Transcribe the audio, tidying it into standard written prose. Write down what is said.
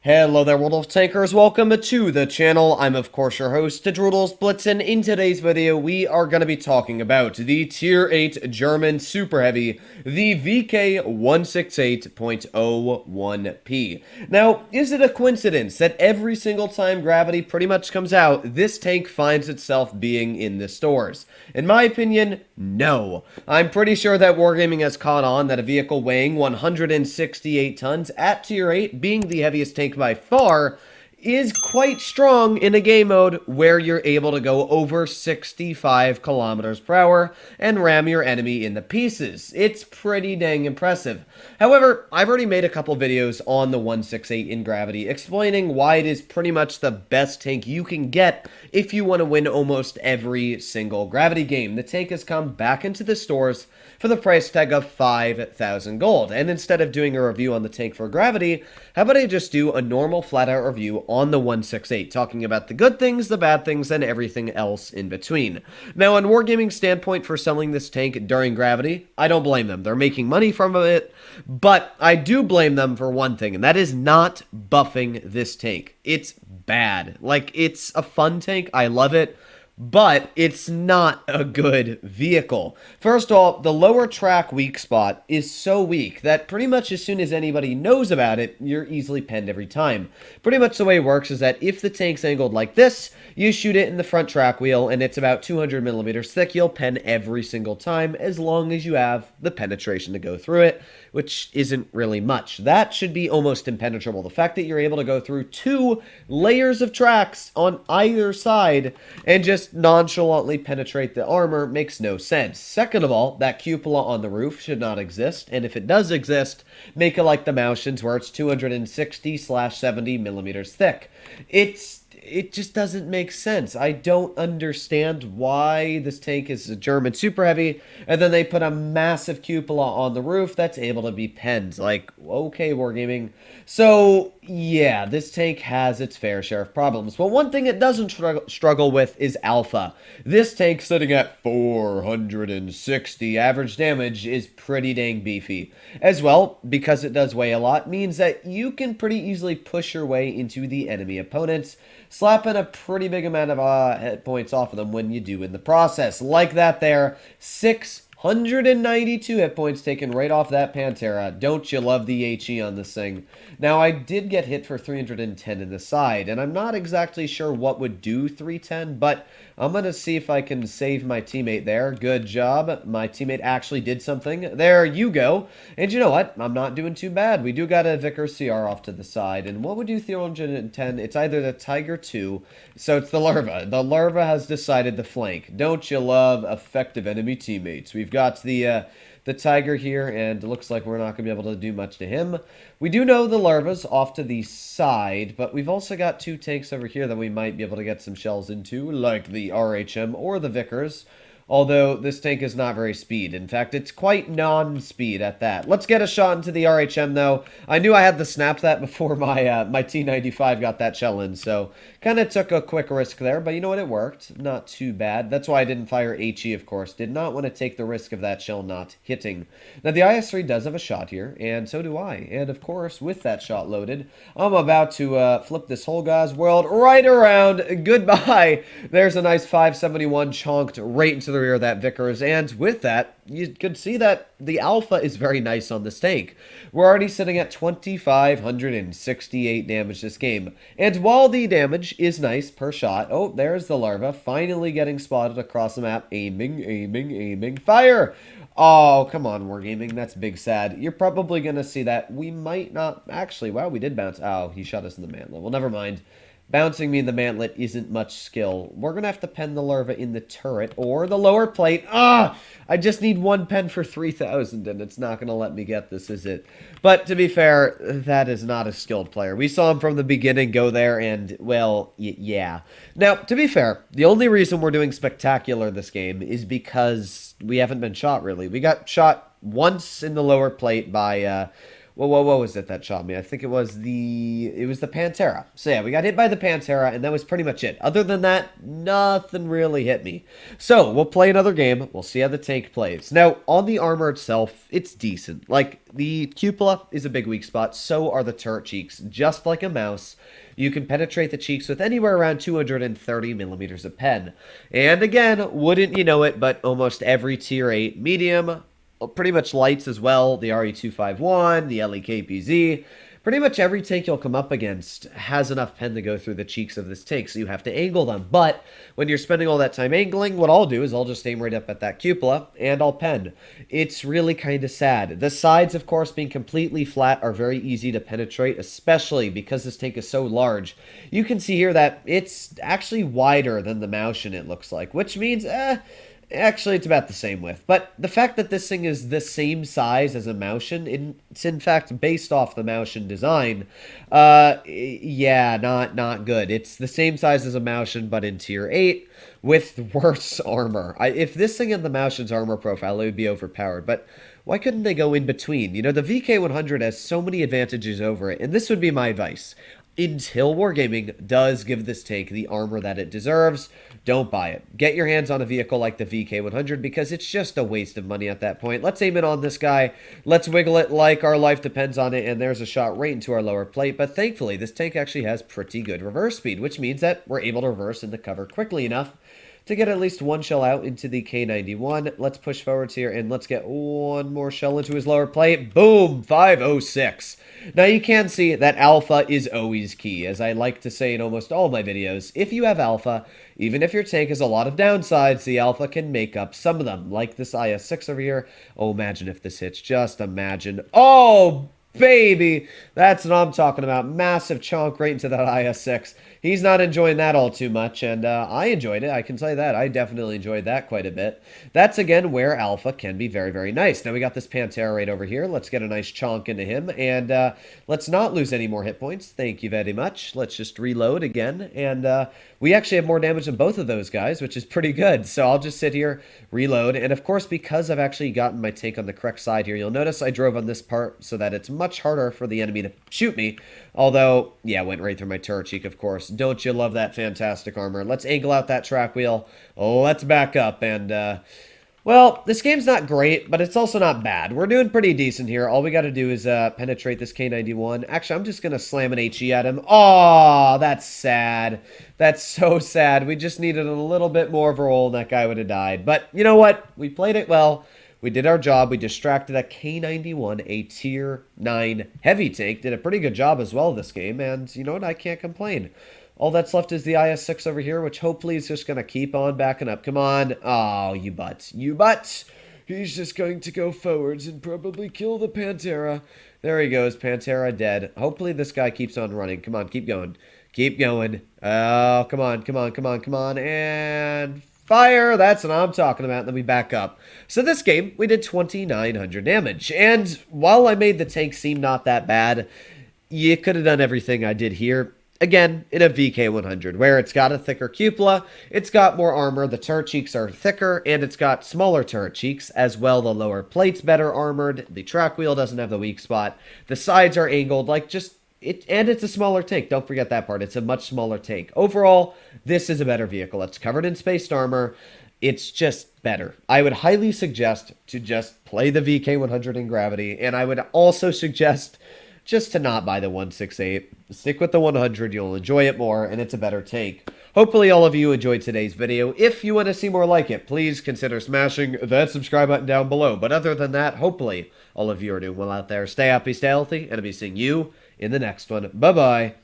Hello there, World of Tankers. Welcome to the channel. I'm, of course, your host, VIII Blitz, and in today's video, we are going to be talking about the Tier 8 German Super Heavy, the VK 168.01P. Now, is it a coincidence that every single time Gravity pretty much comes out, this tank finds itself being in the stores? In my opinion, no. I'm pretty sure that Wargaming has caught on that a vehicle weighing 168 tons at Tier 8, being the heaviest tank by far, is quite strong in a game mode where you're able to go over 65 kilometers per hour and ram your enemy in the pieces. It's pretty dang impressive. However, I've already made a couple videos on the 168 in Gravity explaining why it is pretty much the best tank you can get if you want to win almost every single Gravity game. The tank has come back into the stores for the price tag of 5,000 gold. And instead of doing a review on the tank for Gravity, how about I just do a normal flat-out review on the 168, talking about the good things, the bad things, and everything else in between. Now, on Wargaming's standpoint for selling this tank during Gravity, I don't blame them. They're making money from it, but I do blame them for one thing, and that is not buffing this tank. It's bad. Like, it's a fun tank. I love it. But it's not a good vehicle. First of all, the lower track weak spot is so weak that pretty much as soon as anybody knows about it, you're easily penned every time. Pretty much the way it works is that if the tank's angled like this, you shoot it in the front track wheel and it's about 200 millimeters thick, you'll pen every single time as long as you have the penetration to go through it, which isn't really much. That should be almost impenetrable. The fact that you're able to go through 2 layers of tracks on either side and just nonchalantly penetrate the armor makes no sense. Second of all, that cupola on the roof should not exist, and if it does exist, make it like the Mauschens where it's 260/70 millimeters thick. It just doesn't make sense. I don't understand why this tank is a German super heavy, and then they put a massive cupola on the roof that's able to be penned. Like, okay, Wargaming. So, yeah, this tank has its fair share of problems. But one thing it doesn't struggle with is alpha. This tank sitting at 460 average damage is pretty dang beefy. As well, because it does weigh a lot, means that you can pretty easily push your way into the enemy opponents, slapping a pretty big amount of hit points off of them when you do in the process. Like that there, 692 hit points taken right off that Pantera. Don't you love the HE on this thing? Now, I did get hit for 310 in the side, and I'm not exactly sure what would do 310, but I'm going to see if I can save my teammate there. Good job. My teammate actually did something. There you go. And you know what? I'm not doing too bad. We do got a Vickers CR off to the side, and what would do 310? It's either the Tiger 2, so it's the Larva. The Larva has decided to flank. Don't you love effective enemy teammates? We've got the Tiger here, and it looks like we're not going to be able to do much to him. We do know the Larva's off to the side, but we've also got 2 tanks over here that we might be able to get some shells into, like the RHM or the Vickers. Although this tank is not very speed. In fact, it's quite non-speed at that. Let's get a shot into the RHM, though. I knew I had to snap that before my T95 got that shell in, so kind of took a quick risk there. But you know what? It worked. Not too bad. That's why I didn't fire HE, of course. Did not want to take the risk of that shell not hitting. Now, the IS-3 does have a shot here, and so do I. And, of course, with that shot loaded, I'm about to flip this whole guy's world right around. Goodbye. There's a nice 571 chonked right into the rear of that Vickers, and with that, you can see that the alpha is very nice on this tank. We're already sitting at 2,568 damage this game, and while the damage is nice per shot, oh, there's the Larva, finally getting spotted across the map, aiming, fire! Oh, come on, Wargaming, that's big sad. You're probably gonna see that we might not, actually, wow, we did bounce, oh, he shot us in the mantlet, well, never mind. Bouncing me in the mantlet isn't much skill. We're going to have to pen the Larva in the turret or the lower plate. Ah! I just need 1 pen for 3,000, and it's not going to let me get this, is it? But to be fair, that is not a skilled player. We saw him from the beginning go there, and, well, yeah. Now, to be fair, the only reason we're doing spectacular this game is because we haven't been shot, really. We got shot once in the lower plate by what was it that shot me? I think it was the Pantera. So yeah, we got hit by the Pantera, and that was pretty much it. Other than that, nothing really hit me. So we'll play another game. We'll see how the tank plays. Now, on the armor itself, it's decent. Like, the cupola is a big weak spot. So are the turret cheeks. Just like a mouse, you can penetrate the cheeks with anywhere around 230 millimeters of pen. And again, wouldn't you know it, but almost every tier 8 medium, pretty much lights as well, the RE251, the LEKPZ, pretty much every tank you'll come up against has enough pen to go through the cheeks of this tank, so you have to angle them. But when you're spending all that time angling, what I'll do is I'll just aim right up at that cupola, and I'll pen. It's really kind of sad. The sides, of course, being completely flat are very easy to penetrate, especially because this tank is so large. You can see here that it's actually wider than the Maushin, it looks like, which means, actually, it's about the same width. But the fact that this thing is the same size as a Maushin, it's in fact based off the Maushin design, yeah, not good. It's the same size as a Maushin, but in tier 8 with worse armor. If this thing had the Maushin's armor profile, it would be overpowered. But why couldn't they go in between? You know, the VK100 has so many advantages over it, and this would be my advice. Until Wargaming does give this tank the armor that it deserves, don't buy it. Get your hands on a vehicle like the VK100 because it's just a waste of money at that point. Let's aim it on this guy. Let's wiggle it like our life depends on it, and there's a shot right into our lower plate. But thankfully, this tank actually has pretty good reverse speed, which means that we're able to reverse in the cover quickly enough to get at least one shell out into the K91. Let's push forwards here, and let's get one more shell into his lower plate. Boom! 506. Now, you can see that alpha is always key. As I like to say in almost all my videos, if you have alpha, even if your tank has a lot of downsides, the alpha can make up some of them, like this IS-6 over here. Oh, imagine if this hits. Just imagine. Oh, baby! That's what I'm talking about. Massive chunk right into that IS-6. He's not enjoying that all too much, and I enjoyed it. I can tell you that. I definitely enjoyed that quite a bit. That's, again, where alpha can be very, very nice. Now, we got this Pantera right over here. Let's get a nice chunk into him, and let's not lose any more hit points. Thank you very much. Let's just reload again, and we actually have more damage than both of those guys, which is pretty good. So I'll just sit here, reload, and of course, because I've actually gotten my tank on the correct side here, you'll notice I drove on this part so that it's much harder for the enemy to shoot me. Although, yeah, went right through my turret cheek, of course. Don't you love that fantastic armor? Let's angle out that track wheel. Let's back up, and, well, this game's not great, but it's also not bad. We're doing pretty decent here. All we got to do is penetrate this K91. Actually, I'm just going to slam an HE at him. Oh, that's sad. That's so sad. We just needed a little bit more of a roll, and that guy would have died. But you know what? We played it well. We did our job. We distracted a K91, a tier 9 heavy tank. Did a pretty good job as well this game, and you know what? I can't complain. All that's left is the IS-6 over here, which hopefully is just going to keep on backing up. Come on. Oh, you butt. You butt. He's just going to go forwards and probably kill the Pantera. There he goes. Pantera dead. Hopefully this guy keeps on running. Come on. Keep going. Keep going. Oh, come on. Come on. Come on. Come on. And fire. That's what I'm talking about. Then we back up. So this game, we did 2,900 damage. And while I made the tank seem not that bad, you could have done everything I did here. Again, in a VK100, where it's got a thicker cupola, it's got more armor, the turret cheeks are thicker, and it's got smaller turret cheeks, as well the lower plate's better armored, the track wheel doesn't have the weak spot, the sides are angled, like just, and it's a smaller tank, don't forget that part, it's a much smaller tank. Overall, this is a better vehicle, it's covered in spaced armor, it's just better. I would highly suggest to just play the VK100 in Gravity, and I would also suggest just to not buy the 168. Stick with the 100, you'll enjoy it more, and it's a better tank. Hopefully all of you enjoyed today's video. If you want to see more like it, please consider smashing that subscribe button down below. But other than that, hopefully all of you are doing well out there. Stay happy, stay healthy, and I'll be seeing you in the next one. Bye-bye.